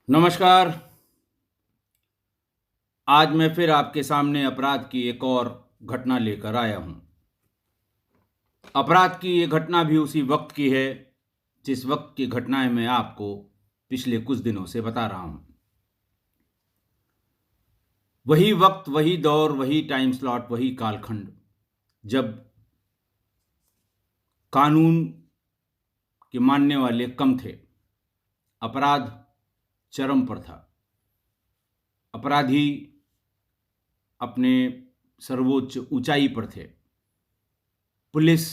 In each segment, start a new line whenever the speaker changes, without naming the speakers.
नमस्कार। आज मैं फिर आपके सामने अपराध की एक और घटना लेकर आया हूं। अपराध की ये घटना भी उसी वक्त की है जिस वक्त की घटनाएं मैं आपको पिछले कुछ दिनों से बता रहा हूं। वही वक्त, वही दौर, वही टाइम स्लॉट, वही कालखंड जब कानून के मानने वाले कम थे। अपराध चरम पर था। अपराधी अपने सर्वोच्च ऊंचाई पर थे। पुलिस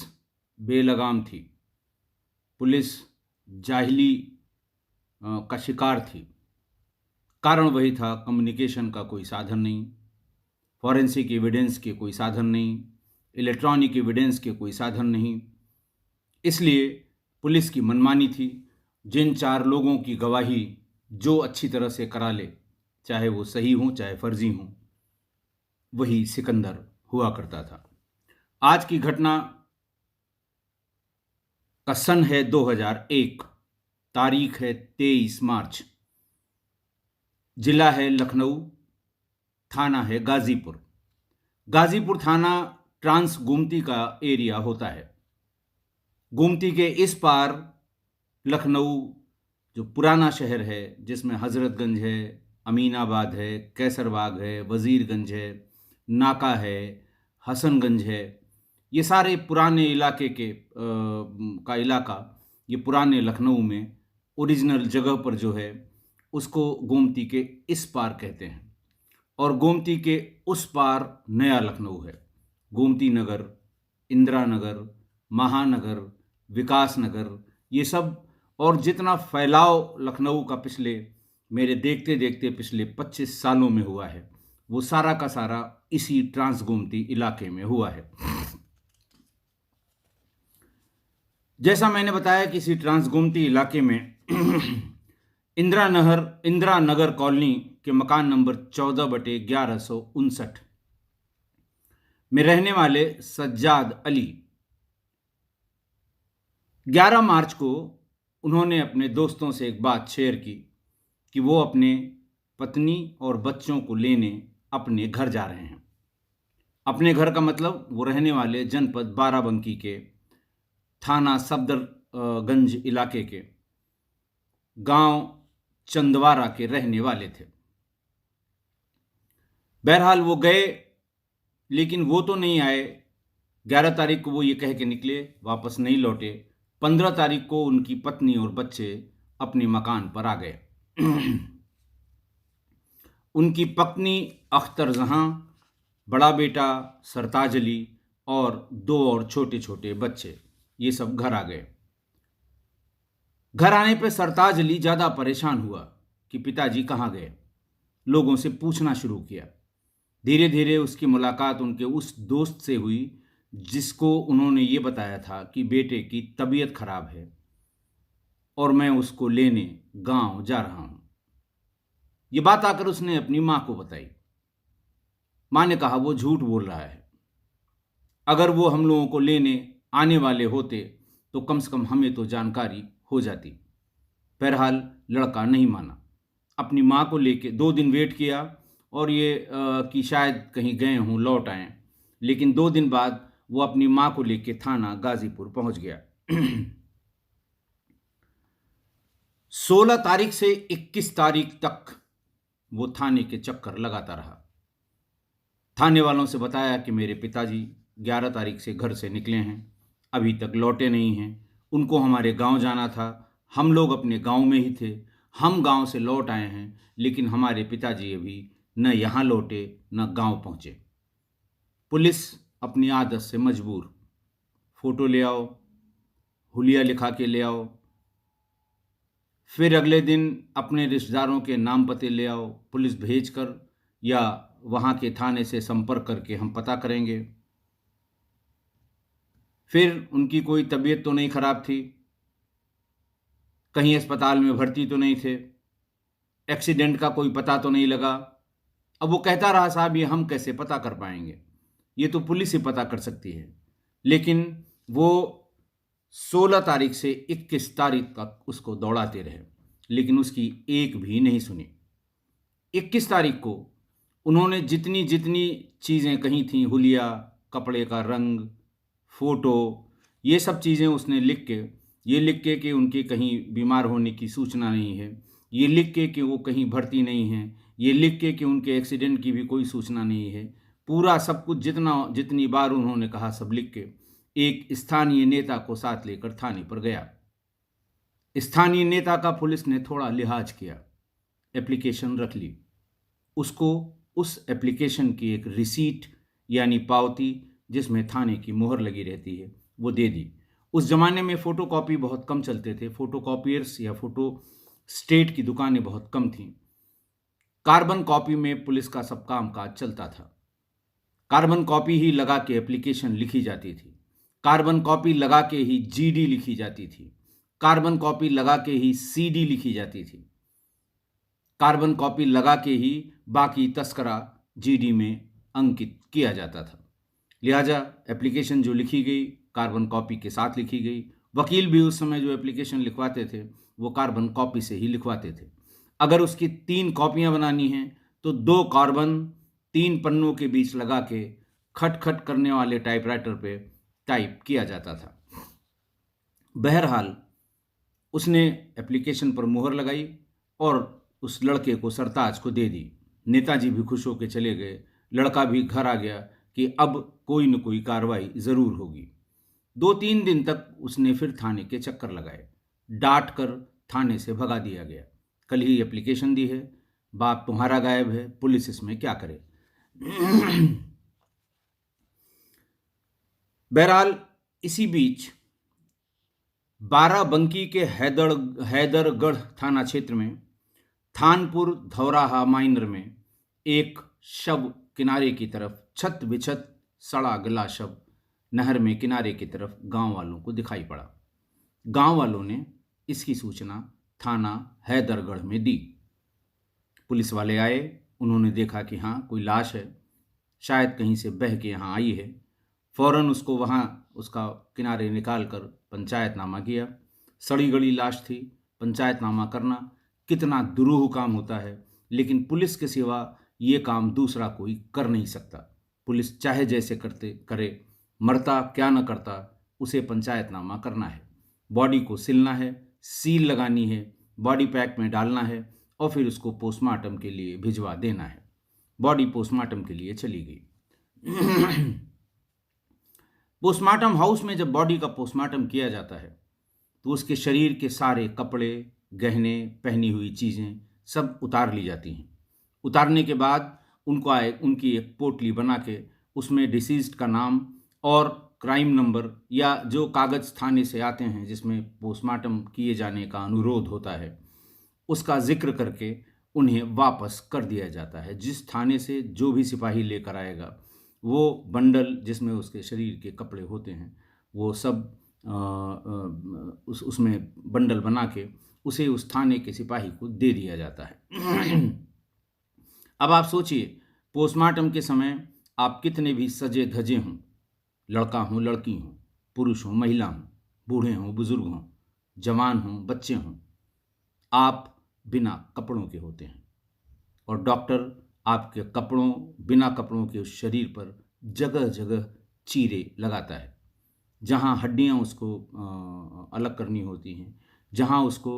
बेलगाम थी। पुलिस जाहिली का शिकार थी। कारण वही था, कम्युनिकेशन का कोई साधन नहीं, फॉरेंसिक एविडेंस के कोई साधन नहीं, इलेक्ट्रॉनिक एविडेंस के कोई साधन नहीं। इसलिए पुलिस की मनमानी थी। जिन चार लोगों की गवाही जो अच्छी तरह से करा ले, चाहे वो सही हों चाहे फर्जी हों, वही सिकंदर हुआ करता था। आज की घटना का सन है 2001, तारीख है 23 मार्च, जिला है लखनऊ, थाना है गाजीपुर। गाजीपुर थाना ट्रांस गोमती का एरिया होता है। गोमती के इस पार लखनऊ जो पुराना शहर है, जिसमें हजरतगंज है, अमीनाबाद है, कैसरबाग है, वजीरगंज है, नाका है, हसनगंज है, ये सारे पुराने इलाके का इलाका, ये पुराने लखनऊ में ओरिजिनल जगह पर जो है उसको गोमती के इस पार कहते हैं। और गोमती के उस पार नया लखनऊ है। गोमती नगर, इंदिरा नगर, महानगर, विकास नगर, ये सब, और जितना फैलाव लखनऊ का पिछले मेरे देखते देखते पिछले 25 सालों में हुआ है, वो सारा का सारा इसी ट्रांस गोमती इलाके में हुआ है। जैसा मैंने बताया कि इसी ट्रांस गोमती इलाके में इंदिरा नगर कॉलोनी के मकान नंबर 14/1159 में रहने वाले सज्जाद अली 11 मार्च को उन्होंने अपने दोस्तों से एक बात शेयर की कि वो अपने पत्नी और बच्चों को लेने अपने घर जा रहे हैं। अपने घर का मतलब वो रहने वाले जनपद बाराबंकी के थाना सफदरगंज इलाके के गांव चंदवारा के रहने वाले थे। बहरहाल वो गए, लेकिन वो तो नहीं आए। 11 तारीख को वो ये कह के निकले, वापस नहीं लौटे। 15 तारीख को उनकी पत्नी और बच्चे अपने मकान पर आ गए। उनकी पत्नी अख्तर जहां, बड़ा बेटा सरताज अली और 2 और छोटे छोटे बच्चे, ये सब घर आ गए। घर आने पर सरताज अली ज़्यादा परेशान हुआ कि पिताजी कहाँ गए। लोगों से पूछना शुरू किया। धीरे धीरे उसकी मुलाकात उनके उस दोस्त से हुई जिसको उन्होंने ये बताया था कि बेटे की तबीयत खराब है और मैं उसको लेने गांव जा रहा हूं। ये बात आकर उसने अपनी मां को बताई। मां ने कहा वो झूठ बोल रहा है। अगर वो हम लोगों को लेने आने वाले होते तो कम से कम हमें तो जानकारी हो जाती। बहरहाल लड़का नहीं माना। अपनी मां को लेके 2 दिन वेट किया और ये कि शायद कहीं गए हों, लौट आए। लेकिन 2 दिन बाद वो अपनी मां को लेके थाना गाजीपुर पहुंच गया। 16 तारीख से 21 तारीख तक वो थाने के चक्कर लगाता रहा। थाने वालों से बताया कि मेरे पिताजी 11 तारीख से घर से निकले हैं, अभी तक लौटे नहीं हैं। उनको हमारे गांव जाना था, हम लोग अपने गांव में ही थे, हम गांव से लौट आए हैं, लेकिन हमारे पिताजी अभी न यहाँ लौटे न गांव पहुँचे। पुलिस अपनी आदत से मजबूर, फोटो ले आओ, हुलिया लिखा के ले आओ, फिर अगले दिन अपने रिश्तेदारों के नाम पते ले आओ, पुलिस भेजकर या वहाँ के थाने से संपर्क करके हम पता करेंगे। फिर उनकी कोई तबीयत तो नहीं खराब थी, कहीं अस्पताल में भर्ती तो नहीं थे, एक्सीडेंट का कोई पता तो नहीं लगा। अब वो कहता रहा, साहब ये हम कैसे पता कर पाएंगे, ये तो पुलिस ही पता कर सकती है। लेकिन वो 16 तारीख से 21 तारीख तक उसको दौड़ाते रहे। लेकिन उसकी एक भी नहीं सुनी। 21 तारीख को उन्होंने जितनी जितनी चीज़ें कही थीं, हुलिया, कपड़े का रंग, फ़ोटो, ये सब चीज़ें उसने ये लिख के कि उनके कहीं बीमार होने की सूचना नहीं है, ये लिख के कि वो कहीं भर्ती नहीं हैं, ये लिख के कि उनके एक्सीडेंट की भी कोई सूचना नहीं है। पूरा सब कुछ जितनी बार उन्होंने कहा सब लिख के एक स्थानीय नेता को साथ लेकर थाने पर गया। स्थानीय नेता का पुलिस ने थोड़ा लिहाज किया, एप्लीकेशन रख ली। उसको उस एप्लीकेशन की एक रिसीट यानी पावती जिसमें थाने की मोहर लगी रहती है वो दे दी। उस ज़माने में फ़ोटोकॉपी बहुत कम चलते थे, फ़ोटोकॉपियर्स या फ़ोटो स्टेट की दुकानें बहुत कम थीं। कार्बन कॉपी में पुलिस का सब काम काज चलता था। कार्बन कॉपी ही लगा के एप्लीकेशन लिखी जाती थी, कार्बन कॉपी लगा के ही जीडी लिखी जाती थी, कार्बन कॉपी लगा के ही सीडी लिखी जाती थी, कार्बन कॉपी लगा के ही बाकी तस्करा जीडी में अंकित किया जाता था। लिहाजा एप्लीकेशन जो लिखी गई कार्बन कॉपी के साथ लिखी गई। वकील भी उस समय जो एप्लीकेशन लिखवाते थे वो कार्बन कॉपी से ही लिखवाते थे। अगर उसकी 3 कॉपियां बनानी हैं तो 2 कार्बन 3 पन्नों के बीच लगा के खट-खट करने वाले टाइपराइटर पे टाइप किया जाता था। बहरहाल उसने एप्लीकेशन पर मोहर लगाई और उस लड़के को सरताज को दे दी। नेताजी भी खुश होकर चले गए। लड़का भी घर आ गया कि अब कोई न कोई कार्रवाई ज़रूर होगी। 2-3 दिन तक उसने फिर थाने के चक्कर लगाए। डांट कर थाने से भगा दिया गया। कल ही एप्लीकेशन दी है, बाप तुम्हारा गायब है, पुलिस इसमें क्या करे। बहरहाल इसी बीच बाराबंकी के हैदरगढ़ थाना क्षेत्र में थानपुर धौराहा माइनर में एक शव किनारे की तरफ छत बिछत सड़ा गला शव नहर में किनारे की तरफ गांव वालों को दिखाई पड़ा। गांव वालों ने इसकी सूचना थाना हैदरगढ़ में दी। पुलिस वाले आए, उन्होंने देखा कि हाँ कोई लाश है, शायद कहीं से बह के यहाँ आई है। फौरन उसको वहाँ उसका किनारे निकाल कर पंचायतनामा किया। सड़ी गली लाश थी, पंचायतनामा करना कितना दुरूह काम होता है, लेकिन पुलिस के सिवा ये काम दूसरा कोई कर नहीं सकता। पुलिस चाहे जैसे करे, मरता क्या न करता, उसे पंचायतनामा करना है। बॉडी को सिलना है, सील लगानी है, बॉडी पैक में डालना है और फिर उसको पोस्टमार्टम के लिए भिजवा देना है। बॉडी पोस्टमार्टम के लिए चली गई। पोस्टमार्टम हाउस में जब बॉडी का पोस्टमार्टम किया जाता है तो उसके शरीर के सारे कपड़े, गहने, पहनी हुई चीज़ें सब उतार ली जाती हैं। उतारने के बाद उनकी एक पोटली बना के उसमें डिसीज्ड का नाम और क्राइम नंबर या जो कागज़ थाने से आते हैं जिसमें पोस्टमार्टम किए जाने का अनुरोध होता है उसका जिक्र करके उन्हें वापस कर दिया जाता है। जिस थाने से जो भी सिपाही लेकर आएगा वो बंडल जिसमें उसके शरीर के कपड़े होते हैं वो सब उसमें बंडल बना के उसे उस थाने के सिपाही को दे दिया जाता है। अब आप सोचिए, पोस्टमार्टम के समय आप कितने भी सजे धजे हों, लड़का हो लड़की हो, पुरुष हो महिला हो, बूढ़े हों बुजुर्ग हों, जवान हों बच्चे हों, आप बिना कपड़ों के होते हैं और डॉक्टर आपके बिना कपड़ों के उस शरीर पर जगह जगह चीरे लगाता है। जहाँ हड्डियाँ उसको अलग करनी होती हैं, जहाँ उसको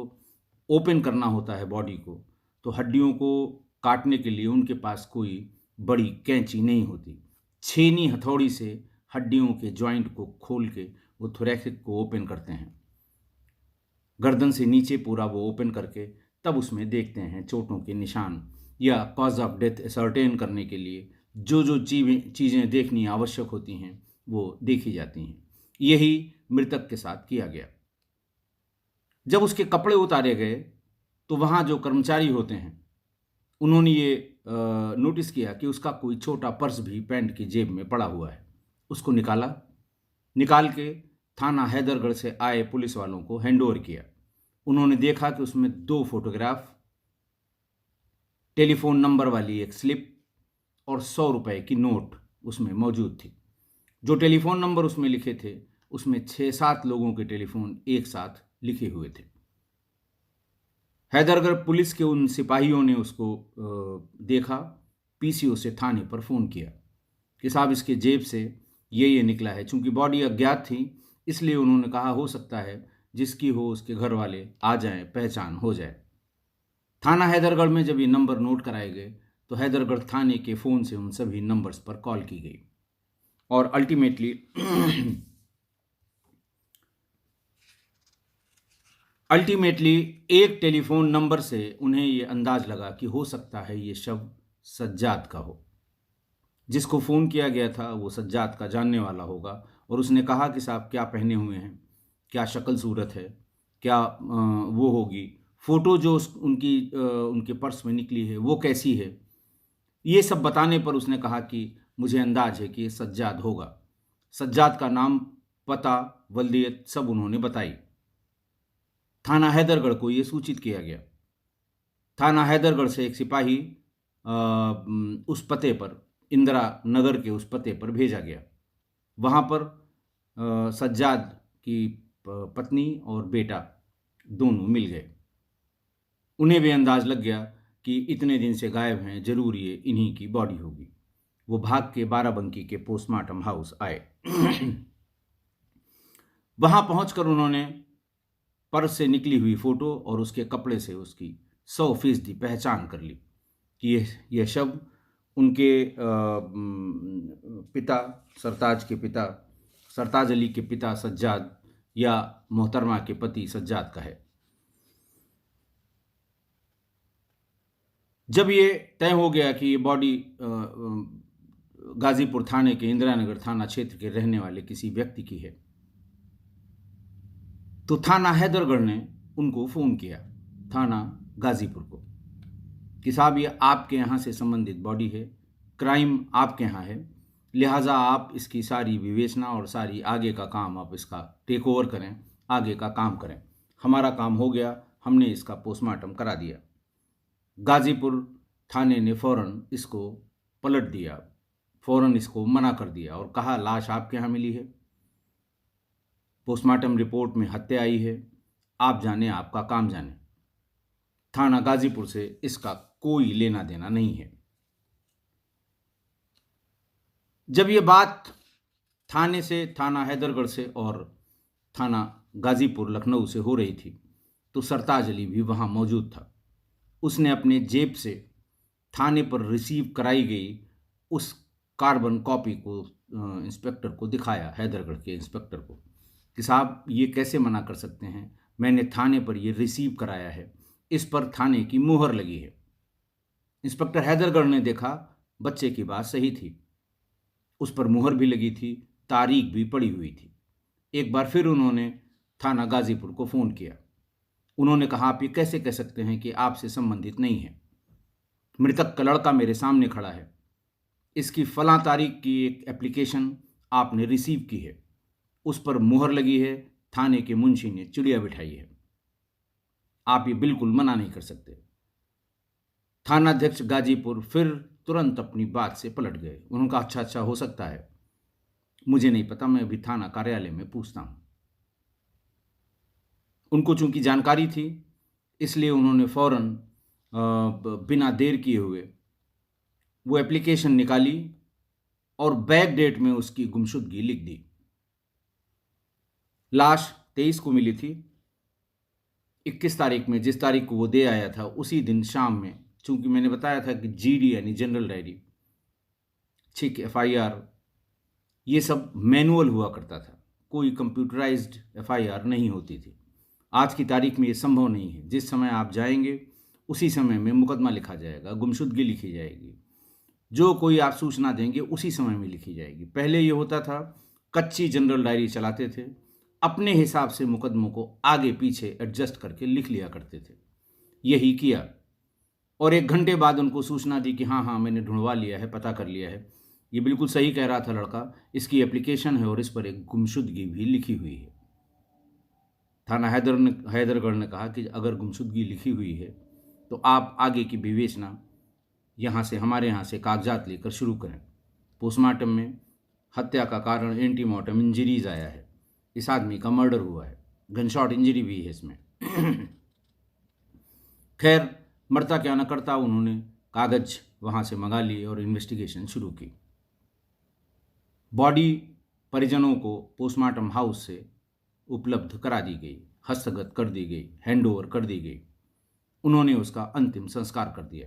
ओपन करना होता है बॉडी को, तो हड्डियों को काटने के लिए उनके पास कोई बड़ी कैंची नहीं होती। छेनी हथौड़ी से हड्डियों के जॉइंट को खोल के वो थोरैसिक को ओपन करते हैं। गर्दन से नीचे पूरा वो ओपन करके तब उसमें देखते हैं चोटों के निशान या कॉज ऑफ डेथ असर्टेन करने के लिए जो जो चीज़ें देखनी आवश्यक होती हैं वो देखी जाती हैं। यही मृतक के साथ किया गया। जब उसके कपड़े उतारे गए तो वहाँ जो कर्मचारी होते हैं उन्होंने ये नोटिस किया कि उसका कोई छोटा पर्स भी पैंट की जेब में पड़ा हुआ है। उसको निकाल के थाना हैदरगढ़ से आए पुलिस वालों को हैंडओवर किया। उन्होंने देखा कि उसमें 2 फोटोग्राफ, टेलीफोन नंबर वाली एक स्लिप और 100 रुपए की नोट उसमें मौजूद थी। जो टेलीफोन नंबर उसमें लिखे थे उसमें 6-7 लोगों के टेलीफोन एक साथ लिखे हुए थे। हैदरगढ़ पुलिस के उन सिपाहियों ने उसको देखा, पीसीओ से थाने पर फ़ोन किया कि साहब इसके जेब से ये निकला है। चूंकि बॉडी अज्ञात थी, इसलिए उन्होंने कहा हो सकता है जिसकी हो उसके घर वाले आ जाएं, पहचान हो जाए। थाना हैदरगढ़ में जब ये नंबर नोट कराए गए तो हैदरगढ़ थाने के फ़ोन से उन सभी नंबर्स पर कॉल की गई और अल्टीमेटली एक टेलीफोन नंबर से उन्हें ये अंदाज लगा कि हो सकता है ये शव सज्जाद का हो। जिसको फ़ोन किया गया था वो सज्जाद का जानने वाला होगा और उसने कहा कि साहब क्या पहने हुए हैं, क्या शक्ल सूरत है, क्या वो होगी, फ़ोटो जो उनके पर्स में निकली है वो कैसी है। ये सब बताने पर उसने कहा कि मुझे अंदाज है कि ये सज्जाद होगा। सज्जाद का नाम, पता, वल्दियत सब उन्होंने बताई। थाना हैदरगढ़ को ये सूचित किया गया। थाना हैदरगढ़ से एक सिपाही उस पते पर, इंदिरा नगर के उस पते पर भेजा गया। वहाँ पर सज्जाद की पत्नी और बेटा दोनों मिल गए। उन्हें भी अंदाज लग गया कि इतने दिन से गायब हैं, जरूर ये इन्हीं की बॉडी होगी। वो भाग के बाराबंकी के पोस्टमार्टम हाउस आए। वहां पहुंचकर उन्होंने पर्स से निकली हुई फोटो और उसके कपड़े से उसकी 100% पहचान कर ली कि यह शव उनके पिता, सरताज अली के पिता सज्जाद या मोहतरमा के पति सज्जाद का है। जब ये तय हो गया कि ये बॉडी गाजीपुर थाने के इंदिरा नगर थाना क्षेत्र के रहने वाले किसी व्यक्ति की है, तो थाना हैदरगढ़ ने उनको फ़ोन किया, थाना गाजीपुर को, कि साहब ये आपके यहाँ से संबंधित बॉडी है, क्राइम आपके यहाँ है, लिहाजा आप इसकी सारी विवेचना और सारी आगे का काम आप इसका टेक ओवर करें, आगे का काम करें। हमारा काम हो गया, हमने इसका पोस्टमार्टम करा दिया। गाजीपुर थाने ने फ़ौरन इसको पलट दिया, फ़ौरन इसको मना कर दिया और कहा लाश आपके यहाँ मिली है, पोस्टमार्टम रिपोर्ट में हत्या आई है, आप जाने, आपका काम जाने। थाना गाजीपुर से इसका कोई लेना देना नहीं है। जब ये बात थाने से, थाना हैदरगढ़ से और थाना गाजीपुर लखनऊ से हो रही थी तो सरताज अली भी वहाँ मौजूद था। उसने अपने जेब से थाने पर रिसीव कराई गई उस कार्बन कॉपी को इंस्पेक्टर को दिखाया, हैदरगढ़ के इंस्पेक्टर को, कि साहब ये कैसे मना कर सकते हैं, मैंने थाने पर ये रिसीव कराया है, इस पर थाने की मुहर लगी है। इंस्पेक्टर हैदरगढ़ ने देखा बच्चे की बात सही थी, उस पर मुहर भी लगी थी, तारीख भी पड़ी हुई थी। एक बार फिर उन्होंने थाना गाजीपुर को फ़ोन किया। उन्होंने कहा आप ये कैसे कह सकते हैं कि आपसे संबंधित नहीं है, मृतक का लड़का मेरे सामने खड़ा है, इसकी फलां तारीख की एक एप्लीकेशन आपने रिसीव की है, उस पर मुहर लगी है, थाने के मुंशी ने चिड़िया बिठाई है, आप ये बिल्कुल मना नहीं कर सकते। थानाध्यक्ष गाजीपुर फिर तुरंत अपनी बात से पलट गए। उन्होंने कहा अच्छा हो सकता है, मुझे नहीं पता, मैं अभी थाना कार्यालय में पूछता हूं। उनको चूंकि जानकारी थी इसलिए उन्होंने फौरन बिना देर किए हुए वो एप्लीकेशन निकाली और बैक डेट में उसकी गुमशुदगी लिख दी। लाश 23 को मिली थी। 21 तारीख में, जिस तारीख को वो दे आया था, उसी दिन शाम में, चूंकि मैंने बताया था कि जीडी यानी जनरल डायरी, ठीक, एफआईआर, ये सब मैनुअल हुआ करता था, कोई कंप्यूटराइज्ड एफआईआर नहीं होती थी। आज की तारीख में ये संभव नहीं है। जिस समय आप जाएंगे उसी समय में मुकदमा लिखा जाएगा, गुमशुदगी लिखी जाएगी, जो कोई आप सूचना देंगे उसी समय में लिखी जाएगी। पहले ये होता था, कच्ची जनरल डायरी चलाते थे, अपने हिसाब से मुकदमों को आगे पीछे एडजस्ट करके लिख लिया करते थे। यही किया और 1 घंटे बाद उनको सूचना दी कि हाँ मैंने ढूंढवा लिया है, पता कर लिया है, ये बिल्कुल सही कह रहा था लड़का, इसकी एप्लीकेशन है और इस पर एक गुमशुदगी भी लिखी हुई है। थाना हैदरगढ़ ने कहा कि अगर गुमशुदगी लिखी हुई है तो आप आगे की विवेचना यहाँ से, हमारे यहाँ से कागजात लेकर शुरू करें। पोस्टमार्टम में हत्या का कारण एंटीमॉर्टम इंजरीज आया है, इस आदमी का मर्डर हुआ है, गनशॉट इंजरी भी है इसमें। खैर, मरता क्या न करता, उन्होंने कागज वहां से मंगा लिए और इन्वेस्टिगेशन शुरू की। बॉडी परिजनों को पोस्टमार्टम हाउस से उपलब्ध करा दी गई, हस्तगत कर दी गई, हैंडओवर कर दी गई। उन्होंने उसका अंतिम संस्कार कर दिया।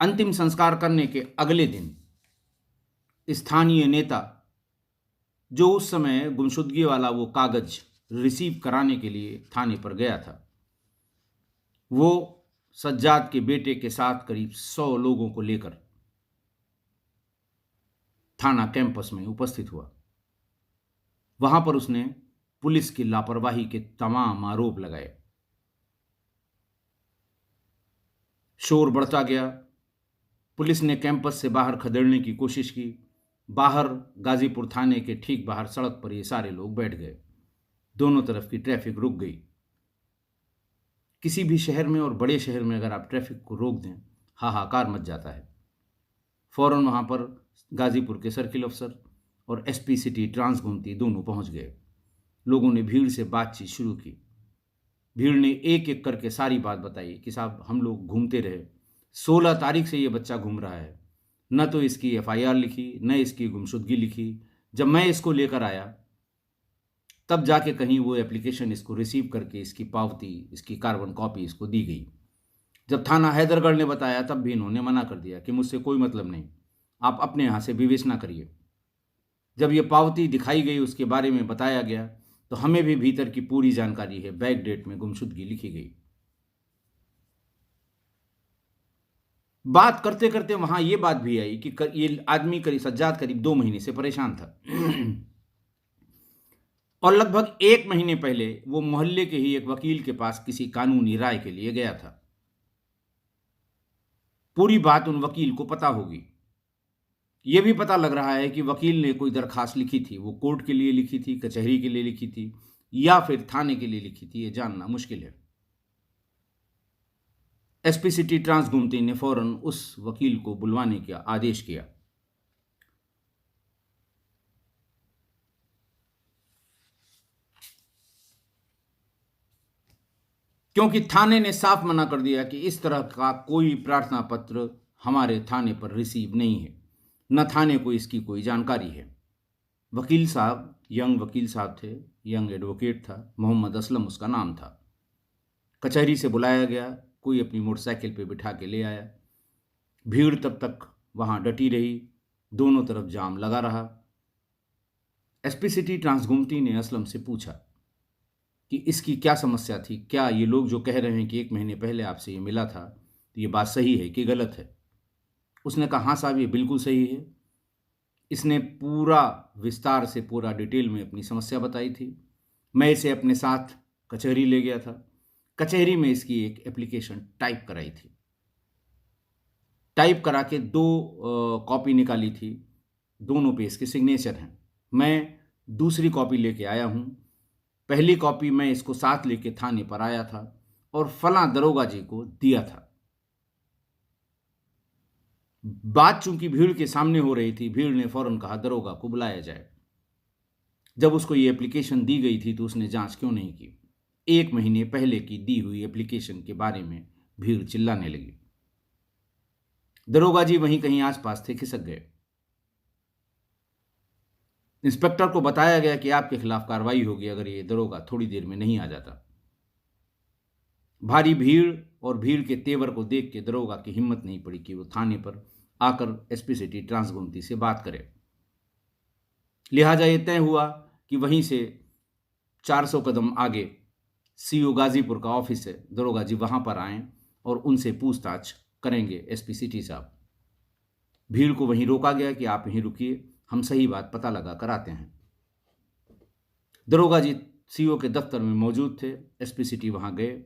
अंतिम संस्कार करने के अगले दिन स्थानीय नेता, जो उस समय गुमशुदगी वाला वो कागज रिसीव कराने के लिए थाने पर गया था, वो सज्जाद के बेटे के साथ करीब 100 लोगों को लेकर थाना कैंपस में उपस्थित हुआ। वहां पर उसने पुलिस की लापरवाही के तमाम आरोप लगाए। शोर बढ़ता गया। पुलिस ने कैंपस से बाहर खदेड़ने की कोशिश की। बाहर गाजीपुर थाने के ठीक बाहर सड़क पर ये सारे लोग बैठ गए। दोनों तरफ की ट्रैफिक रुक गई। किसी भी शहर में और बड़े शहर में अगर आप ट्रैफिक को रोक दें, हाहाकार मच जाता है। फौरन वहां पर गाजीपुर के सर्किल अफसर और एसपी सिटी ट्रांस गोमती दोनों पहुंच गए। लोगों ने भीड़ से बातचीत शुरू की। भीड़ ने एक एक करके सारी बात बताई कि साहब, हम लोग घूमते रहे, 16 तारीख से ये बच्चा घूम रहा है, न तो इसकी एफआईआर लिखी, न इसकी गुमशुदगी लिखी। जब मैं इसको लेकर आया तब जाके कहीं वो एप्लीकेशन इसको रिसीव करके इसकी पावती, इसकी कार्बन कॉपी इसको दी गई। जब थाना हैदरगढ़ ने बताया तब भी इन्होंने मना कर दिया कि मुझसे कोई मतलब नहीं, आप अपने यहाँ से विवेचना करिए। जब ये पावती दिखाई गई, उसके बारे में बताया गया, तो हमें भी भीतर की पूरी जानकारी है। बैक डेट में गुमशुदगी लिखी गई। बात करते करते वहां ये बात भी आई कि ये आदमी करीब सज्जाद करीब 2 महीने से परेशान था और लगभग 1 महीने पहले वो मोहल्ले के ही एक वकील के पास किसी कानूनी राय के लिए गया था। पूरी बात उन वकील को पता होगी। ये भी पता लग रहा है कि वकील ने कोई दरखास्त लिखी थी, वो कोर्ट के लिए लिखी थी, कचहरी के लिए लिखी थी, या फिर थाने के लिए लिखी थी, ये जानना मुश्किल है। एसपी सिटी ट्रांस गोमती ने फौरन उस वकील को बुलवाने का आदेश किया। क्योंकि थाने ने साफ मना कर दिया कि इस तरह का कोई प्रार्थना पत्र हमारे थाने पर रिसीव नहीं है, न थाने को इसकी कोई जानकारी है। वकील साहब यंग वकील साहब थे, यंग एडवोकेट था, मोहम्मद असलम उसका नाम था। कचहरी से बुलाया गया, कोई अपनी मोटरसाइकिल पे बिठा के ले आया। भीड़ तब तक वहां डटी रही, दोनों तरफ जाम लगा रहा। एसपी सिटी ट्रांस गोमती ने असलम से पूछा कि इसकी क्या समस्या थी, क्या ये लोग जो कह रहे हैं कि 1 महीने पहले आपसे ये मिला था, तो ये बात सही है कि गलत है? उसने कहा, हाँ साहब, ये बिल्कुल सही है। इसने पूरा विस्तार से, पूरा डिटेल में अपनी समस्या बताई थी। मैं इसे अपने साथ कचहरी ले गया था। कचहरी में इसकी एक एप्लीकेशन टाइप कराई थी। टाइप करा के 2 कॉपी निकाली थी, दोनों पे इसके सिग्नेचर हैं। मैं दूसरी कॉपी लेके आया हूँ। पहली कॉपी मैं इसको साथ लेके थाने पर आया था और फलां दरोगा जी को दिया था। बात चूंकि भीड़ के सामने हो रही थी, भीड़ ने फौरन कहा दरोगा को बुलाया जाए। जब उसको ये एप्लीकेशन दी गई थी तो उसने जांच क्यों नहीं की? 1 महीने पहले की दी हुई एप्लीकेशन के बारे में भीड़ चिल्लाने लगी। दरोगा जी वहीं कहीं आसपास थे, खिसक गए। इंस्पेक्टर को बताया गया कि आपके खिलाफ कार्रवाई होगी अगर ये दरोगा थोड़ी देर में नहीं आ जाता। भारी भीड़ और भीड़ के तेवर को देख के दरोगा की हिम्मत नहीं पड़ी कि वो थाने पर आकर एसपी सिटी ट्रांस गोमती से बात करे। लिहाजा ये तय हुआ कि वहीं से 400 कदम आगे सीओ गाजीपुर का ऑफिस है, दरोगा जी वहां पर आए और उनसे पूछताछ करेंगे एसपी सिटी साहब। भीड़ को वहीं रोका गया कि आप यहीं रुकिए, हम सही बात पता लगा कर आते हैं। दरोगा जी सीओ के दफ्तर में मौजूद थे। एसपी सिटी वहां गए।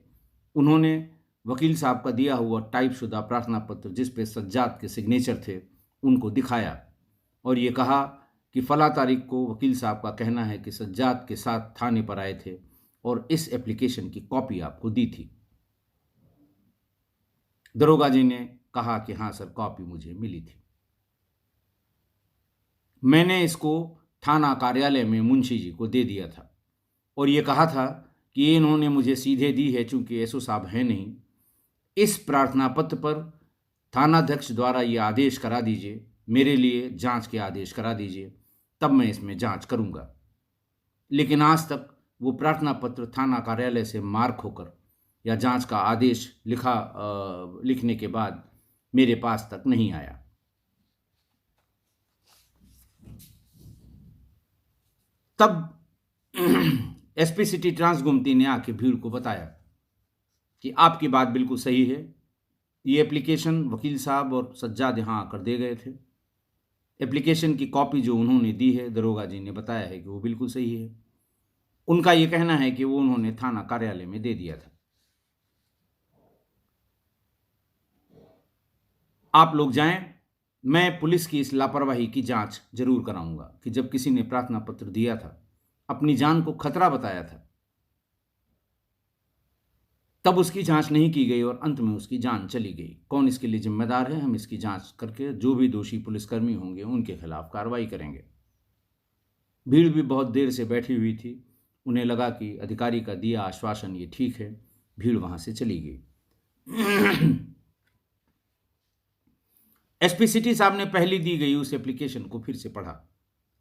उन्होंने वकील साहब का दिया हुआ टाइपशुदा प्रार्थना पत्र, जिस पे सज्जाद के सिग्नेचर थे, उनको दिखाया और ये कहा कि फला तारीख को वकील साहब का कहना है कि सज्जाद के साथ थाने पर आए थे और इस एप्लीकेशन की कॉपी आपको दी थी। दरोगा जी ने कहा कि हाँ सर, कॉपी मुझे मिली थी। मैंने इसको थाना कार्यालय में मुंशी जी को दे दिया था और ये कहा था कि ये इन्होंने मुझे सीधे दी है, चूंकि एसओ साहब हैं नहीं, इस प्रार्थना पत्र पर थानाध्यक्ष द्वारा ये आदेश करा दीजिए, मेरे लिए जांच के आदेश करा दीजिए, तब मैं इसमें जांच करूंगा। लेकिन आज तक वो प्रार्थना पत्र थाना कार्यालय से मार्क होकर या जांच का आदेश लिखने के बाद मेरे पास तक नहीं आया। तब एसपी सिटी ट्रांस गुमती ने आके भीड़ को बताया कि आपकी बात बिल्कुल सही है, ये एप्लीकेशन वकील साहब और सज्जाद यहाँ आकर दे गए थे। एप्लीकेशन की कॉपी जो उन्होंने दी है, दरोगा जी ने बताया है कि वो बिल्कुल सही है। उनका ये कहना है कि वो उन्होंने थाना कार्यालय में दे दिया था। आप लोग जाएं, मैं पुलिस की इस लापरवाही की जांच जरूर कराऊंगा कि जब किसी ने प्रार्थना पत्र दिया था, अपनी जान को खतरा बताया था, तब उसकी जांच नहीं की गई और अंत में उसकी जान चली गई। कौन इसके लिए जिम्मेदार है, हम इसकी जांच करके जो भी दोषी पुलिसकर्मी होंगे उनके खिलाफ कार्रवाई करेंगे। भीड़ भी बहुत देर से बैठी हुई थी। उन्हें लगा कि अधिकारी का दिया आश्वासन ये ठीक है। भीड़ वहां से चली गई। एसपी सिटी साहब ने पहली दी गई उस एप्लीकेशन को फिर से पढ़ा।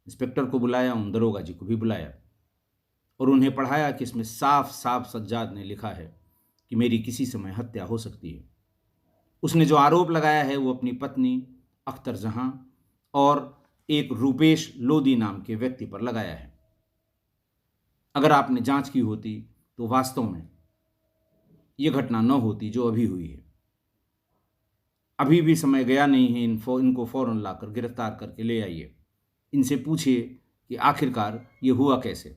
इंस्पेक्टर को बुलाया, उन दरोगा जी को भी बुलाया और उन्हें पढ़ाया कि इसमें साफ साफ सज्जाद ने लिखा है कि मेरी किसी समय हत्या हो सकती है। उसने जो आरोप लगाया है वो अपनी पत्नी अख्तर जहां और एक रूपेश लोधी नाम के व्यक्ति पर लगाया है। अगर आपने जांच की होती तो वास्तव में यह घटना न होती जो अभी हुई है। अभी भी समय गया नहीं है, इनको फौरन लाकर गिरफ्तार करके ले आइए। इनसे पूछिए कि आखिरकार ये हुआ कैसे,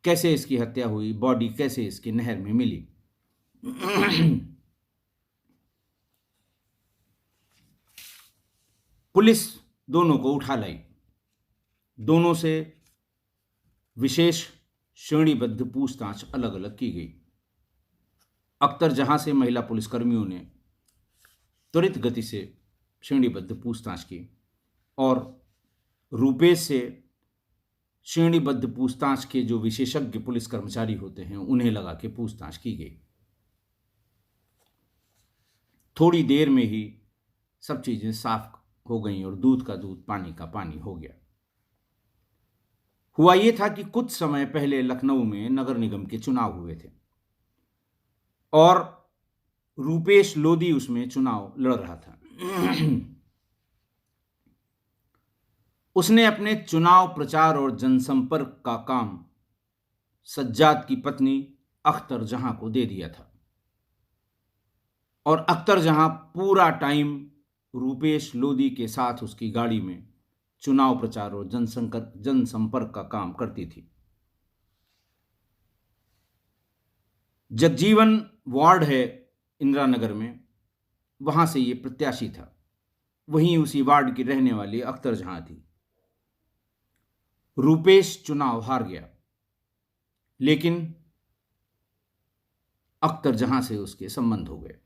कैसे इसकी हत्या हुई, बॉडी कैसे इसकी नहर में मिली। पुलिस दोनों को उठा लाई। दोनों से विशेष श्रेणीबद्ध पूछताछ अलग अलग की गई। अख्तर जहां से महिला पुलिसकर्मियों ने त्वरित गति से श्रेणीबद्ध पूछताछ की और रूपेश से श्रेणीबद्ध पूछताछ के जो विशेषज्ञ पुलिस कर्मचारी होते हैं उन्हें लगा के पूछताछ की गई। थोड़ी देर में ही सब चीजें साफ हो गई और दूध का दूध पानी का पानी हो गया। हुआ यह था कि कुछ समय पहले लखनऊ में नगर निगम के चुनाव हुए थे और रूपेश लोधी उसमें चुनाव लड़ रहा था। उसने अपने चुनाव प्रचार और जनसंपर्क का काम सज्जाद की पत्नी अख्तर जहां को दे दिया था और अख्तर जहां पूरा टाइम रूपेश लोधी के साथ उसकी गाड़ी में चुनाव प्रचार और जनसंपर्क का काम करती थी। जगजीवन वार्ड है इंदिरा नगर में, वहां से ये प्रत्याशी था। वहीं उसी वार्ड की रहने वाली अख्तर जहां थी। रूपेश चुनाव हार गया, लेकिन अख्तर जहां से उसके संबंध हो गए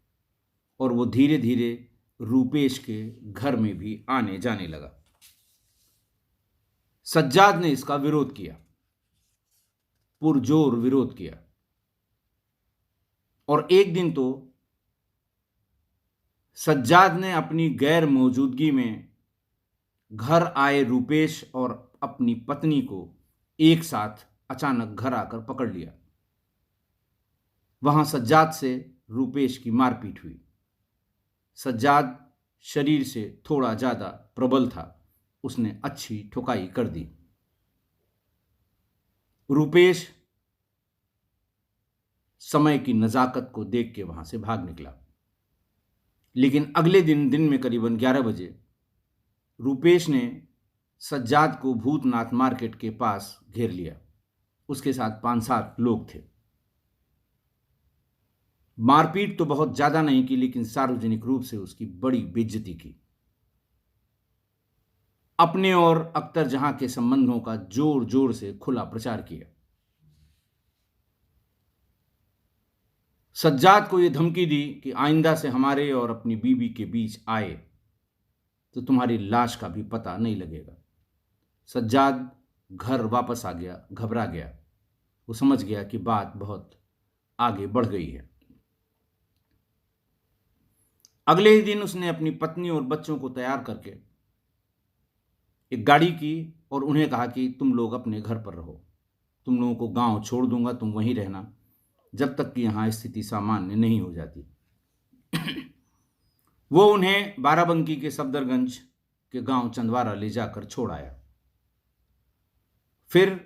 और वो धीरे धीरे रूपेश के घर में भी आने जाने लगा। सज्जाद ने इसका विरोध किया, पुरजोर विरोध किया और एक दिन तो सज्जाद ने अपनी गैर मौजूदगी में घर आए रूपेश और अपनी पत्नी को एक साथ अचानक घर आकर पकड़ लिया। वहां सज्जाद से रूपेश की मारपीट हुई। सज्जाद शरीर से थोड़ा ज्यादा प्रबल था, उसने अच्छी ठुकाई कर दी। रूपेश समय की नजाकत को देख के वहां से भाग निकला, लेकिन अगले दिन में करीबन 11 बजे रूपेश ने सज्जाद को भूतनाथ मार्केट के पास घेर लिया। उसके साथ 5-7 लोग थे। मारपीट तो बहुत ज्यादा नहीं की, लेकिन सार्वजनिक रूप से उसकी बड़ी बेइज्जती की। अपने और अख्तर जहां के संबंधों का जोर जोर से खुला प्रचार किया। सज्जाद को यह धमकी दी कि आइंदा से हमारे और अपनी बीवी के बीच आए तो तुम्हारी लाश का भी पता नहीं लगेगा। सज्जाद घर वापस आ गया, घबरा गया। वो समझ गया कि बात बहुत आगे बढ़ गई है। अगले ही दिन उसने अपनी पत्नी और बच्चों को तैयार करके एक गाड़ी की और उन्हें कहा कि तुम लोग अपने घर पर रहो, तुम लोगों को गांव छोड़ दूंगा, तुम वहीं रहना जब तक कि यहाँ स्थिति सामान्य नहीं हो जाती। वो उन्हें बाराबंकी के सफदरगंज के गांव चंदवारा ले जाकर छोड़ आया। फिर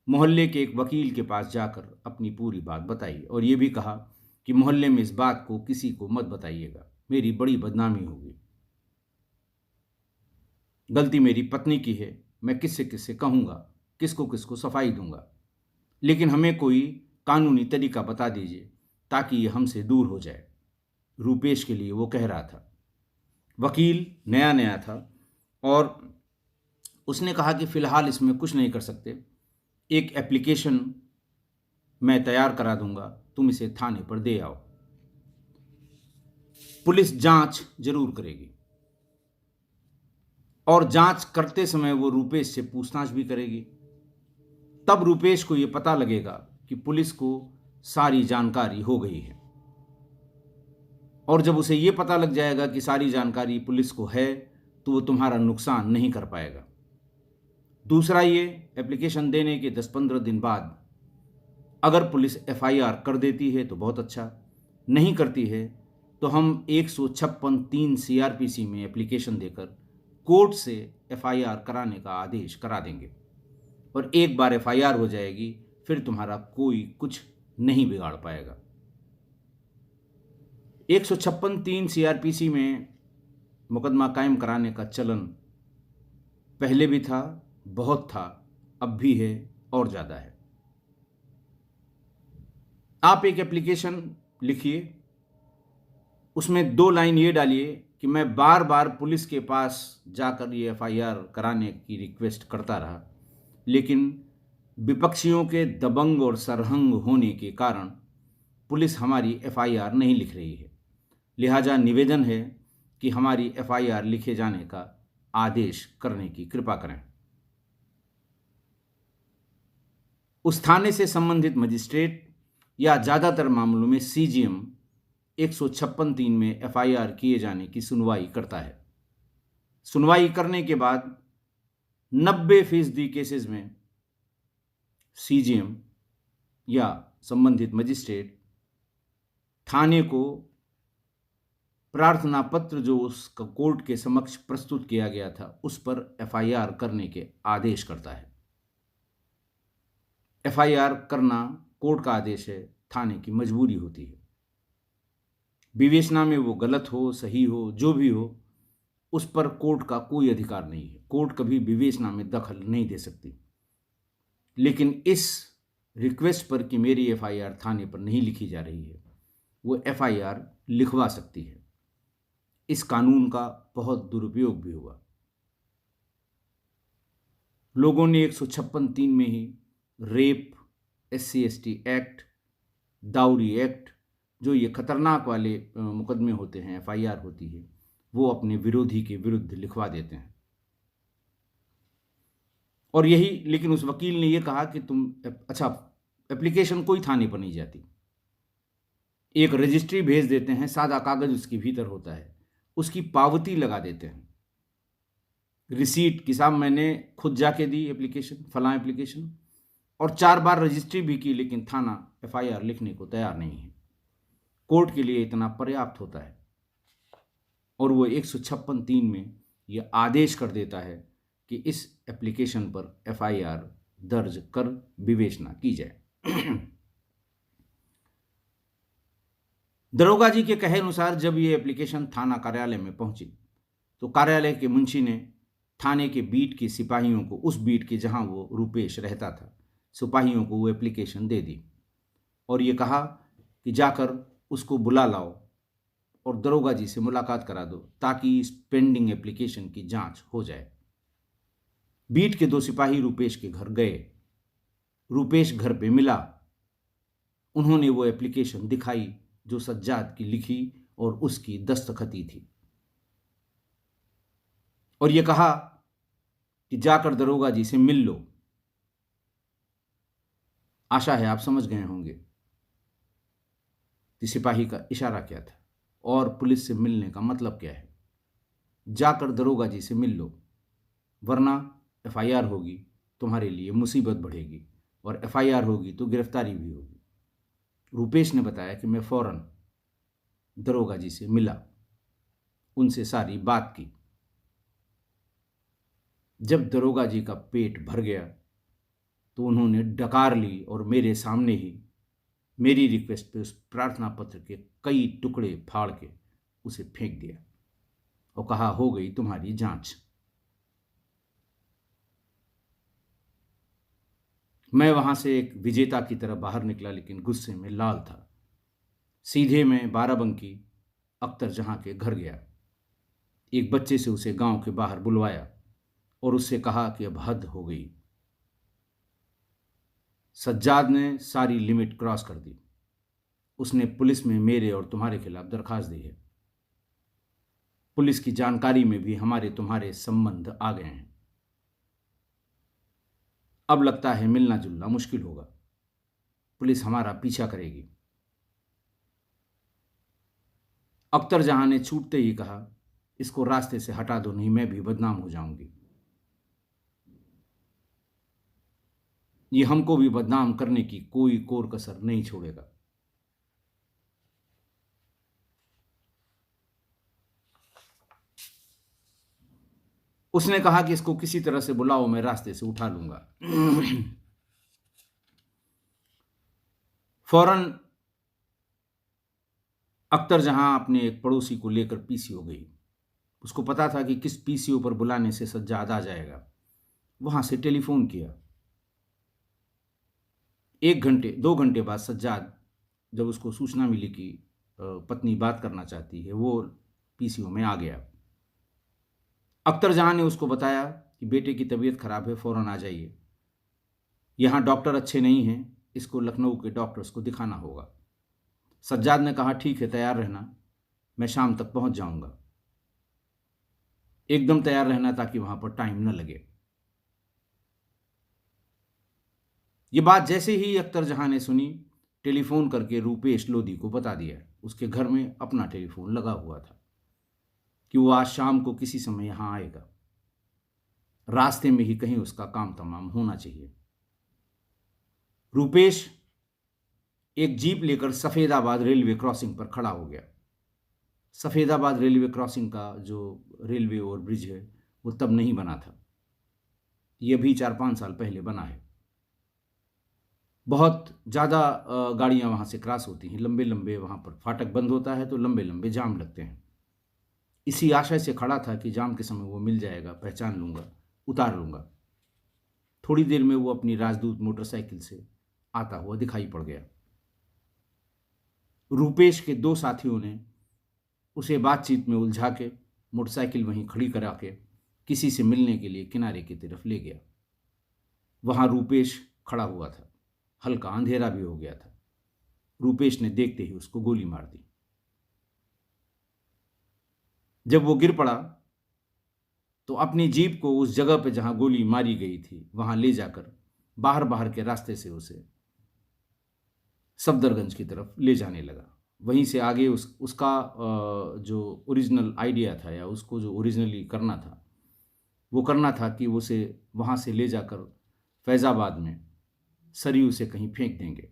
मोहल्ले के एक वकील के पास जाकर अपनी पूरी बात बताई और ये भी कहा कि मोहल्ले में इस बात को किसी को मत बताइएगा, मेरी बड़ी बदनामी होगी। गलती मेरी पत्नी की है, मैं किससे किससे कहूँगा, किसको किसको सफाई दूंगा, लेकिन हमें कोई कानूनी तरीका बता दीजिए ताकि ये हमसे दूर हो जाए। रूपेश के लिए वो कह रहा था। वकील नया नया था और उसने कहा कि फ़िलहाल इसमें कुछ नहीं कर सकते, एक एप्लीकेशन मैं तैयार करा दूंगा, तुम इसे थाने पर दे आओ, पुलिस जांच जरूर करेगी और जांच करते समय वो रूपेश से पूछताछ भी करेगी। तब रूपेश को ये पता लगेगा कि पुलिस को सारी जानकारी हो गई है और जब उसे ये पता लग जाएगा कि सारी जानकारी पुलिस को है तो वो तुम्हारा नुकसान नहीं कर पाएगा। दूसरा, ये एप्लीकेशन देने के 10-15 दिन बाद अगर पुलिस एफआईआर कर देती है तो बहुत अच्छा, नहीं करती है तो हम 156(3) सीआरपीसी में एप्लीकेशन देकर कोर्ट से एफआईआर कराने का आदेश करा देंगे और एक बार एफआईआर हो जाएगी फिर तुम्हारा कोई कुछ नहीं बिगाड़ पाएगा। 156(3) सीआरपीसी में मुकदमा कायम कराने का चलन पहले भी था, बहुत था, अब भी है और ज़्यादा है। आप एक एप्लीकेशन लिखिए, उसमें 2 लाइन ये डालिए कि मैं बार बार पुलिस के पास जाकर ये एफआईआर कराने की रिक्वेस्ट करता रहा, लेकिन विपक्षियों के दबंग और सरहंग होने के कारण पुलिस हमारी एफआईआर नहीं लिख रही है, लिहाजा निवेदन है कि हमारी एफआईआर लिखे जाने का आदेश करने की कृपा करें। उस थाने से संबंधित मजिस्ट्रेट या ज़्यादातर मामलों में सीजीएम 156(3) में एफआईआर किए जाने की सुनवाई करता है। सुनवाई करने के बाद 90% केसेस में सीजीएम या संबंधित मजिस्ट्रेट थाने को प्रार्थना पत्र जो उसका कोर्ट के समक्ष प्रस्तुत किया गया था उस पर एफआईआर करने के आदेश करता है। एफआईआर करना कोर्ट का आदेश है, थाने की मजबूरी होती है। विवेचना में वो गलत हो, सही हो, जो भी हो, उस पर कोर्ट का कोई अधिकार नहीं है। कोर्ट कभी विवेचना में दखल नहीं दे सकती। लेकिन इस रिक्वेस्ट पर कि मेरी एफआईआर थाने पर नहीं लिखी जा रही है, वो एफआईआर लिखवा सकती है। इस कानून का बहुत दुरुपयोग भी हुआ। लोगों ने 156(3) में ही रेप, SC/ST एक्ट, दाउरी एक्ट, जो ये खतरनाक वाले मुकदमे होते हैं, एफआईआर होती है, वो अपने विरोधी के विरुद्ध लिखवा देते हैं। और यही, लेकिन उस वकील ने ये कहा कि तुम अच्छा, एप्लीकेशन कोई थाने पर नहीं जाती, एक रजिस्ट्री भेज देते हैं, सादा कागज उसके भीतर होता है, उसकी पावती लगा देते हैं, रिसीट कि साहब मैंने खुद जाके दी एप्लीकेशन, फलां एप्लीकेशन, और 4 बार रजिस्ट्री भी की, लेकिन थाना एफआईआर लिखने को तैयार नहीं है। कोर्ट के लिए इतना पर्याप्त होता है और वो 156(3) में ये आदेश कर देता है कि इस एप्लीकेशन पर एफआईआर दर्ज कर विवेचना की जाए। दरोगा जी के कहे अनुसार जब ये एप्लीकेशन थाना कार्यालय में पहुंची तो कार्यालय के मुंशी ने थाने के बीट के सिपाहियों को, उस बीट के जहां वो रूपेश रहता था, सिपाहियों को वो एप्लीकेशन दे दी और ये कहा कि जाकर उसको बुला लाओ और दरोगा जी से मुलाकात करा दो ताकि इस पेंडिंग एप्लीकेशन की जांच हो जाए। बीट के 2 सिपाही रूपेश के घर गए। रूपेश घर पे मिला। उन्होंने वो एप्लीकेशन दिखाई जो सज्जाद की लिखी और उसकी दस्तखती थी और ये कहा कि जाकर दरोगा जी से मिल लो। आशा है आप समझ गए होंगे कि सिपाही का इशारा क्या था। और पुलिस से मिलने का मतलब क्या है? जाकर दरोगा जी से मिल लो, वरना एफआईआर होगी, तुम्हारे लिए मुसीबत बढ़ेगी, और एफआईआर होगी तो गिरफ्तारी भी होगी। रूपेश ने बताया कि मैं फौरन दरोगा जी से मिला, उनसे सारी बात की। जब दरोगा जी का पेट भर गया तो उन्होंने डकार ली और मेरे सामने ही मेरी रिक्वेस्ट पे उस प्रार्थना पत्र के कई टुकड़े फाड़ के उसे फेंक दिया और कहा, हो गई तुम्हारी जांच। मैं वहां से एक विजेता की तरह बाहर निकला, लेकिन गुस्से में लाल था। सीधे मैं बाराबंकी अख्तर जहां के घर गया। एक बच्चे से उसे गांव के बाहर बुलवाया और उससे कहा कि अब हद हो गई। सज्जाद ने सारी लिमिट क्रॉस कर दी। उसने पुलिस में मेरे और तुम्हारे खिलाफ दरखास्त दी है। पुलिस की जानकारी में भी हमारे तुम्हारे संबंध आ गए हैं। अब लगता है मिलना जुलना मुश्किल होगा। पुलिस हमारा पीछा करेगी। अख्तर जहां ने छूटते ही कहा, इसको रास्ते से हटा दो, नहीं मैं भी बदनाम हो जाऊंगी। ये हमको भी बदनाम करने की कोई कोर कसर नहीं छोड़ेगा। उसने कहा कि इसको किसी तरह से बुलाओ, मैं रास्ते से उठा लूंगा। फौरन अख्तर जहां अपने एक पड़ोसी को लेकर पीसीओ गई। उसको पता था कि किस पीसीओ पर बुलाने से सज्जाद आ जाएगा। वहां से टेलीफोन किया। 1 घंटे 2 घंटे बाद सज्जाद, जब उसको सूचना मिली कि पत्नी बात करना चाहती है, वो पीसीओ में आ गया। अख्तर जहां ने उसको बताया कि बेटे की तबीयत खराब है, फौरन आ जाइए, यहाँ डॉक्टर अच्छे नहीं हैं, इसको लखनऊ के डॉक्टर्स को दिखाना होगा। सज्जाद ने कहा, ठीक है, तैयार रहना, मैं शाम तक पहुंच जाऊंगा। एकदम तैयार रहना ताकि वहां पर टाइम न लगे। ये बात जैसे ही अख्तर जहां ने सुनी, टेलीफोन करके रूपेश लोधी को बता दिया, उसके घर में अपना टेलीफोन लगा हुआ था, कि वो आज शाम को किसी समय यहां आएगा। रास्ते में ही कहीं उसका काम तमाम होना चाहिए। रूपेश एक जीप लेकर सफेदाबाद रेलवे क्रॉसिंग पर खड़ा हो गया। सफेदाबाद रेलवे क्रॉसिंग का जो रेलवे ओवरब्रिज है, वो तब नहीं बना था, ये भी 4-5 साल पहले बना है। बहुत ज़्यादा गाड़ियाँ वहाँ से क्रॉस होती हैं, लंबे लंबे वहाँ पर फाटक बंद होता है तो लंबे लंबे जाम लगते हैं। इसी आशय से खड़ा था कि जाम के समय वो मिल जाएगा, पहचान लूँगा, उतार लूँगा। थोड़ी देर में वो अपनी राजदूत मोटरसाइकिल से आता हुआ दिखाई पड़ गया। रूपेश के 2 साथियों ने उसे बातचीत में उलझा के मोटरसाइकिल वहीं खड़ी करा के किसी से मिलने के लिए किनारे की तरफ ले गया। वहाँ रूपेश खड़ा हुआ था। हल्का अंधेरा भी हो गया था। रूपेश ने देखते ही उसको गोली मार दी। जब वो गिर पड़ा तो अपनी जीप को उस जगह पे जहां गोली मारी गई थी वहां ले जाकर बाहर बाहर के रास्ते से उसे सफदरगंज की तरफ ले जाने लगा। वहीं से आगे उसका जो ओरिजिनल आइडिया था, या उसको जो ओरिजिनली करना था, वो करना था कि उसे वहाँ से ले जाकर फैज़ाबाद में सरयू से कहीं फेंक देंगे।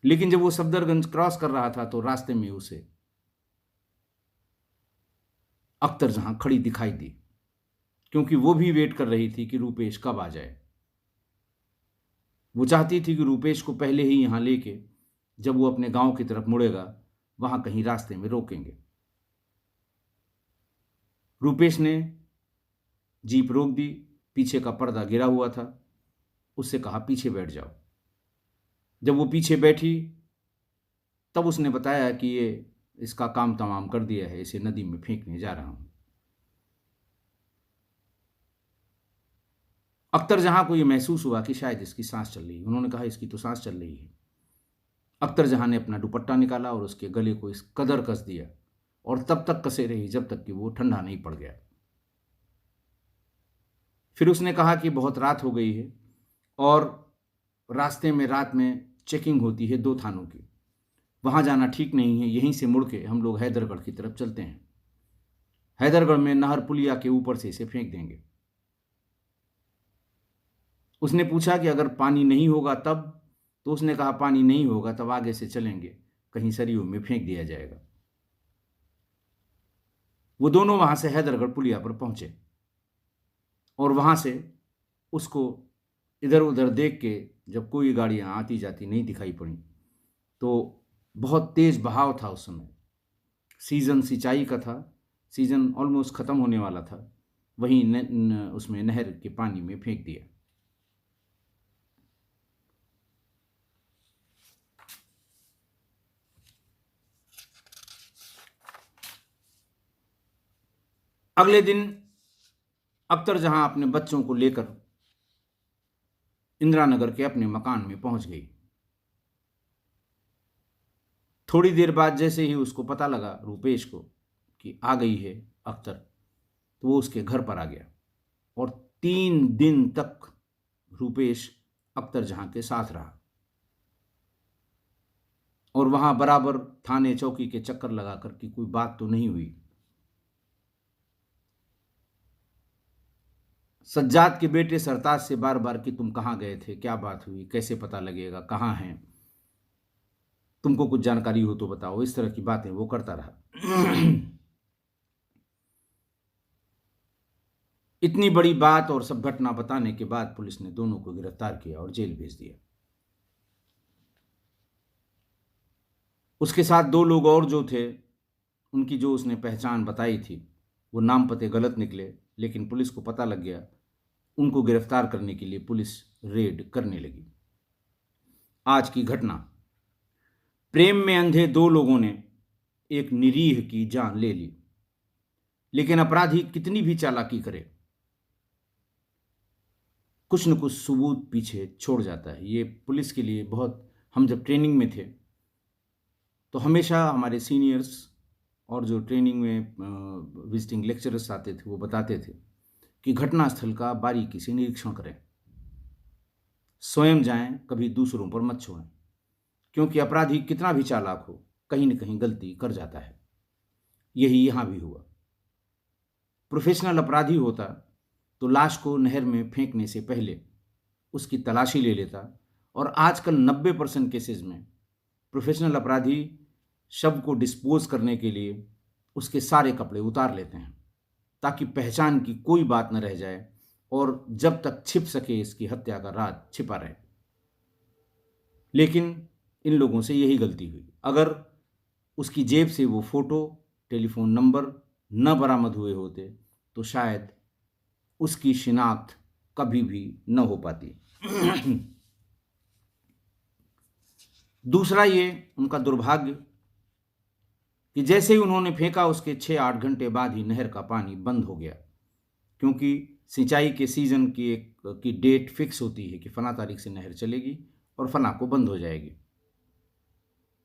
लेकिन जब वो सफदरगंज क्रॉस कर रहा था तो रास्ते में उसे अख्तर जहां खड़ी दिखाई दी, क्योंकि वो भी वेट कर रही थी कि रूपेश कब आ जाए। वो चाहती थी कि रूपेश को पहले ही यहां लेके जब वो अपने गांव की तरफ मुड़ेगा वहां कहीं रास्ते में रोकेंगे। रूपेश ने जीप रोक दी। पीछे का पर्दा गिरा हुआ था। उससे कहा, पीछे बैठ जाओ। जब वो पीछे बैठी तब उसने बताया कि ये इसका काम तमाम कर दिया है, इसे नदी में फेंकने जा रहा हूं। अख्तर जहां को ये महसूस हुआ कि शायद इसकी सांस चल रही है। उन्होंने कहा, इसकी तो सांस चल रही है। अख्तर जहां ने अपना दुपट्टा निकाला और उसके गले को इस कदर कस दिया, और तब तक कसे रही जब तक कि वो ठंडा नहीं पड़ गया। फिर उसने कहा कि बहुत रात हो गई है और रास्ते में रात में चेकिंग होती है 2 थानों की, वहाँ जाना ठीक नहीं है, यहीं से मुड़ के हम लोग हैदरगढ़ की तरफ चलते हैं। हैदरगढ़ में नहर पुलिया के ऊपर से इसे फेंक देंगे। उसने पूछा कि अगर पानी नहीं होगा तब? तो उसने कहा पानी नहीं होगा तब आगे से चलेंगे, कहीं सरयू में फेंक दिया जाएगा। वो दोनों वहां से हैदरगढ़ पुलिया पर पहुंचे और वहां से उसको इधर उधर देख के जब कोई गाड़ियां आती जाती नहीं दिखाई पड़ी, तो बहुत तेज बहाव था उस समय, सीजन सिंचाई का था, सीजन ऑलमोस्ट ख़त्म होने वाला था, वहीं उसमें नहर के पानी में फेंक दिया। अगले दिन अख्तर जहां अपने बच्चों को लेकर इंदिरा नगर के अपने मकान में पहुंच गई। थोड़ी देर बाद जैसे ही उसको पता लगा रूपेश को कि आ गई है अख्तर, तो वो उसके घर पर आ गया और 3 दिन तक रूपेश अख्तर जहां के साथ रहा और वहां बराबर थाने चौकी के चक्कर लगाकर कि कोई बात तो नहीं हुई। सज्जाद के बेटे सरताज से बार बार कि तुम कहाँ गए थे, क्या बात हुई, कैसे पता लगेगा, कहाँ हैं, तुमको कुछ जानकारी हो तो बताओ, इस तरह की बातें वो करता रहा। इतनी बड़ी बात और सब घटना बताने के बाद पुलिस ने दोनों को गिरफ्तार किया और जेल भेज दिया। उसके साथ 2 लोग और जो थे, उनकी जो उसने पहचान बताई थी, वो नाम पते गलत निकले, लेकिन पुलिस को पता लग गया। उनको गिरफ्तार करने के लिए पुलिस रेड करने लगी। आज की घटना, प्रेम में अंधे 2 लोगों ने एक निरीह की जान ले ली, लेकिन अपराधी कितनी भी चालाकी करे, कुछ न कुछ सबूत पीछे छोड़ जाता है। ये पुलिस के लिए बहुत, हम जब ट्रेनिंग में थे तो हमेशा हमारे सीनियर्स और जो ट्रेनिंग में विजिटिंग लेक्चरर्स आते थे वो बताते थे कि घटनास्थल का बारीकी से निरीक्षण करें, स्वयं जाएं, कभी दूसरों पर मत छोड़ें, क्योंकि अपराधी कितना भी चालाक हो कहीं न कहीं गलती कर जाता है। यही यहाँ भी हुआ। प्रोफेशनल अपराधी होता तो लाश को नहर में फेंकने से पहले उसकी तलाशी ले लेता, और आजकल 90% केसेस में प्रोफेशनल अपराधी शव को डिस्पोज करने के लिए उसके सारे कपड़े उतार लेते हैं ताकि पहचान की कोई बात न रह जाए और जब तक छिप सके इसकी हत्या का राज छिपा रहे। लेकिन इन लोगों से यही गलती हुई। अगर उसकी जेब से वो फोटो, टेलीफोन नंबर न बरामद हुए होते तो शायद उसकी शिनाख्त कभी भी न हो पाती। दूसरा ये उनका दुर्भाग्य कि जैसे ही उन्होंने फेंका उसके 6-8 घंटे बाद ही नहर का पानी बंद हो गया, क्योंकि सिंचाई के सीजन की डेट फिक्स होती है कि फला तारीख से नहर चलेगी और फला को बंद हो जाएगी,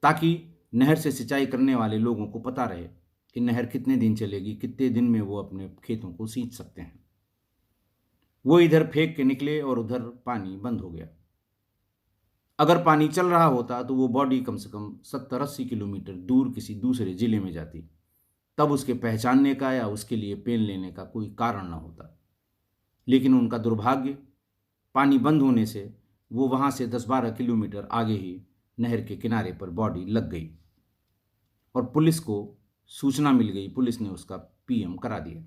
ताकि नहर से सिंचाई करने वाले लोगों को पता रहे कि नहर कितने दिन चलेगी, कितने दिन में वो अपने खेतों को सींच सकते हैं। वो इधर फेंक के निकले और उधर पानी बंद हो गया। अगर पानी चल रहा होता तो वो बॉडी कम से कम 70-80 किलोमीटर दूर किसी दूसरे जिले में जाती, तब उसके पहचानने का या उसके लिए पेन लेने का कोई कारण न होता। लेकिन उनका दुर्भाग्य, पानी बंद होने से वो वहाँ से 10-12 किलोमीटर आगे ही नहर के किनारे पर बॉडी लग गई और पुलिस को सूचना मिल गई। पुलिस ने उसका पीएम करा दिया।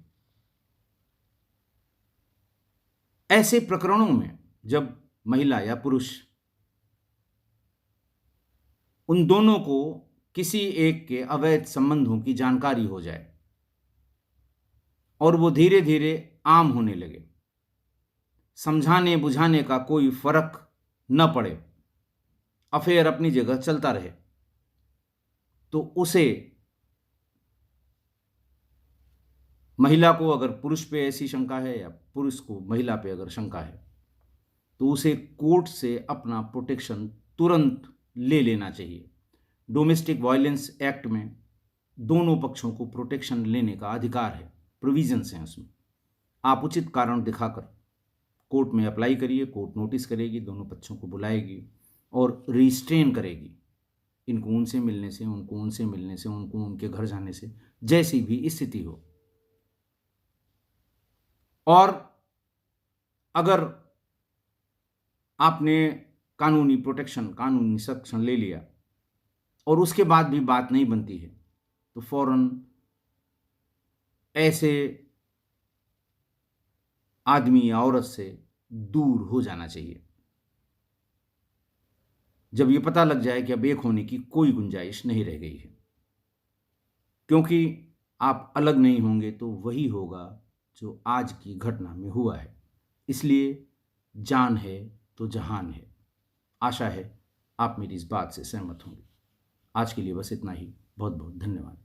ऐसे प्रकरणों में जब महिला या पुरुष, उन दोनों को किसी एक के अवैध संबंधों की जानकारी हो जाए और वो धीरे धीरे आम होने लगे, समझाने बुझाने का कोई फर्क न पड़े, अफेयर अपनी जगह चलता रहे, तो उसे, महिला को अगर पुरुष पे ऐसी शंका है या पुरुष को महिला पे अगर शंका है, तो उसे कोर्ट से अपना प्रोटेक्शन तुरंत ले लेना चाहिए। डोमेस्टिक वायलेंस एक्ट में दोनों पक्षों को प्रोटेक्शन लेने का अधिकार है, प्रोविजंस हैं उसमें। आप उचित कारण दिखाकर कोर्ट में अप्लाई करिए, कोर्ट नोटिस करेगी, दोनों पक्षों को बुलाएगी और रिस्ट्रेन करेगी। इनको उनसे मिलने से, उनको उनसे मिलने से, उनको उनके घर जाने से, जैसी भी स्थिति हो। और अगर आपने कानूनी प्रोटेक्शन, कानूनी संरक्षण ले लिया और उसके बाद भी बात नहीं बनती है, तो फ़ौरन ऐसे आदमी या औरत से दूर हो जाना चाहिए। जब ये पता लग जाए कि अब एक होने की कोई गुंजाइश नहीं रह गई है, क्योंकि आप अलग नहीं होंगे तो वही होगा जो आज की घटना में हुआ है। इसलिए जान है तो जहान है। आशा है आप मेरी इस बात से सहमत होंगे। आज के लिए बस इतना ही। बहुत बहुत धन्यवाद।